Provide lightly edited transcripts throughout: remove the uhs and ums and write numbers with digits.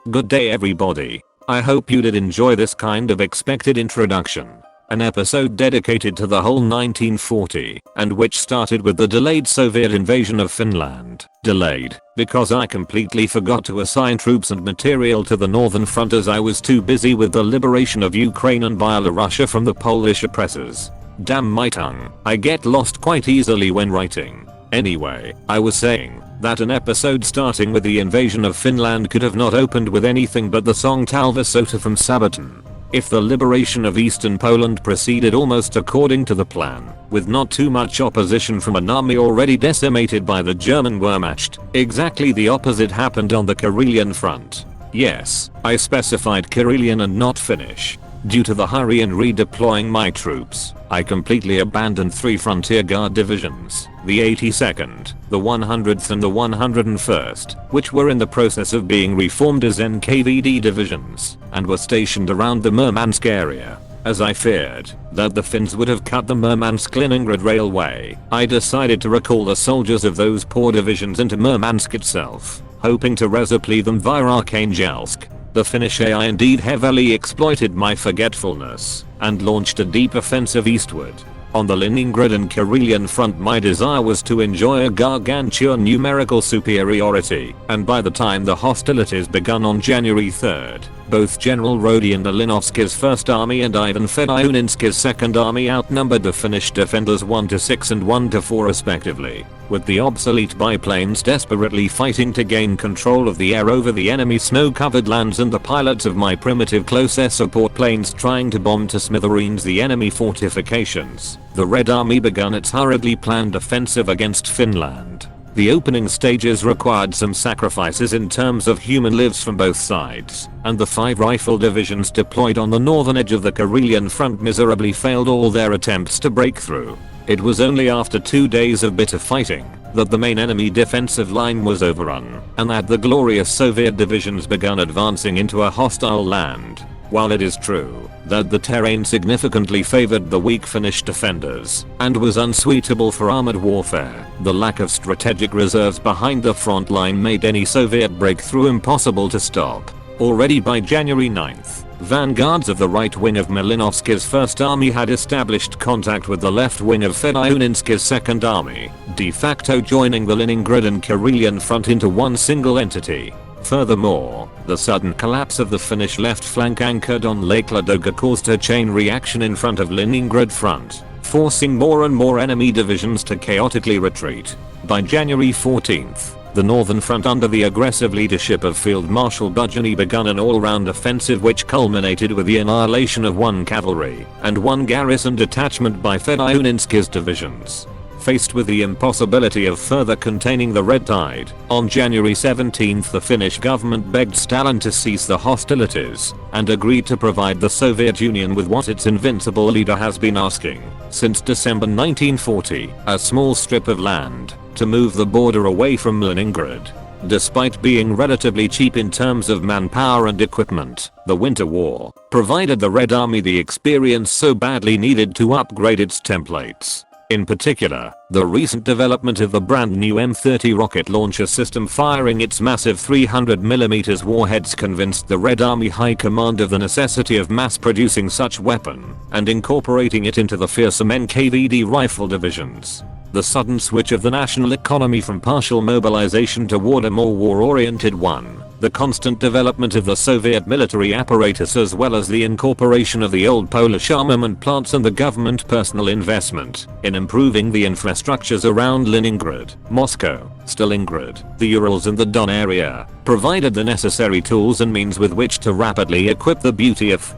Good day everybody. I hope you did enjoy this kind of expected introduction. An episode dedicated to the whole 1940 and which started with the delayed Soviet invasion of Finland. Delayed because I completely forgot to assign troops and material to the northern front as I was too busy with the liberation of Ukraine and Belarus from the Polish oppressors. Damn my tongue, I get lost quite easily when writing. Anyway, I was saying that an episode starting with the invasion of Finland could have not opened with anything but the song Talvisota from Sabaton. If the liberation of eastern Poland proceeded almost according to the plan, with not too much opposition from an army already decimated by the German Wehrmacht, exactly the opposite happened on the Karelian front. Yes, I specified Karelian and not Finnish. Due to the hurry in redeploying my troops, I completely abandoned 3 frontier guard divisions, the 82nd, the 100th and the 101st, which were in the process of being reformed as NKVD divisions, and were stationed around the Murmansk area. As I feared that the Finns would have cut the Murmansk-Leningrad railway, I decided to recall the soldiers of those poor divisions into Murmansk itself, hoping to resupply them via Arkhangelsk. The Finnish AI indeed heavily exploited my forgetfulness and launched a deep offensive eastward. On the Leningrad and Karelian front my desire was to enjoy a gargantuan numerical superiority, and by the time the hostilities begun on January 3rd, both General Rodion Malinovsky's 1st Army and Ivan Fedyoninski's 2nd Army outnumbered the Finnish defenders 1-6 and 1-4 respectively, with the obsolete biplanes desperately fighting to gain control of the air over the enemy snow-covered lands and the pilots of my primitive close air support planes trying to bomb to smithereens the enemy fortifications. The Red Army begun its hurriedly planned offensive against Finland. The opening stages required some sacrifices in terms of human lives from both sides, and the 5 rifle divisions deployed on the northern edge of the Karelian front miserably failed all their attempts to break through. It was only after 2 days of bitter fighting that the main enemy defensive line was overrun, and that the glorious Soviet divisions began advancing into a hostile land. While it is true that the terrain significantly favored the weak Finnish defenders and was unsuitable for armored warfare, the lack of strategic reserves behind the front line made any Soviet breakthrough impossible to stop. Already by January 9th, vanguards of the right wing of Malinovsky's 1st Army had established contact with the left wing of Fedyoninski's 2nd Army, de facto joining the Leningrad and Karelian front into one single entity. Furthermore, the sudden collapse of the Finnish left flank anchored on Lake Ladoga caused a chain reaction in front of Leningrad front, forcing more and more enemy divisions to chaotically retreat. By January 14th, the northern front under the aggressive leadership of Field Marshal Bujany begun an all-round offensive which culminated with the annihilation of 1 cavalry and 1 garrison detachment by Fedyoninski's divisions. Faced with the impossibility of further containing the Red Tide, on January 17th the Finnish government begged Stalin to cease the hostilities and agreed to provide the Soviet Union with what its invincible leader has been asking since December 1940, a small strip of land to move the border away from Leningrad. Despite being relatively cheap in terms of manpower and equipment, the Winter War provided the Red Army the experience so badly needed to upgrade its templates. In particular, the recent development of the brand new M30 rocket launcher system firing its massive 300mm warheads convinced the Red Army High Command of the necessity of mass producing such weapon and incorporating it into the fearsome NKVD rifle divisions. The sudden switch of the national economy from partial mobilization toward a more war-oriented one, the constant development of the Soviet military apparatus as well as the incorporation of the old Polish armament plants and the government personal investment in improving the infrastructures around Leningrad, Moscow, Stalingrad, the Urals and the Don area, provided the necessary tools and means with which to rapidly equip the beauty of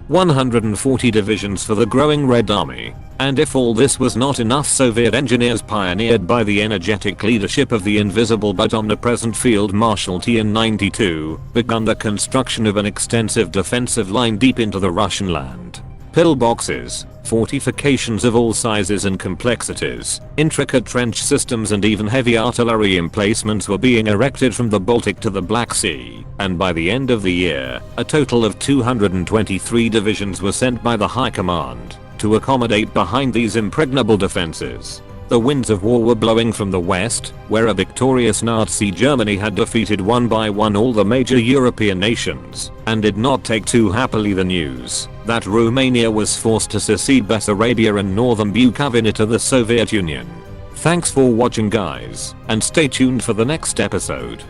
140 divisions for the growing Red Army. And if all this was not enough, Soviet engineers pioneered by the energetic leadership of the invisible but omnipresent Field Marshal TN-92 begun the construction of an extensive defensive line deep into the Russian land. Pillboxes, fortifications of all sizes and complexities, intricate trench systems and even heavy artillery emplacements were being erected from the Baltic to the Black Sea, and by the end of the year, a total of 223 divisions were sent by the High Command to accommodate behind these impregnable defenses. The winds of war were blowing from the west, where a victorious Nazi Germany had defeated one by one all the major European nations, and did not take too happily the news that Romania was forced to secede Bessarabia and northern Bukovina to the Soviet Union. Thanks for watching guys, and stay tuned for the next episode.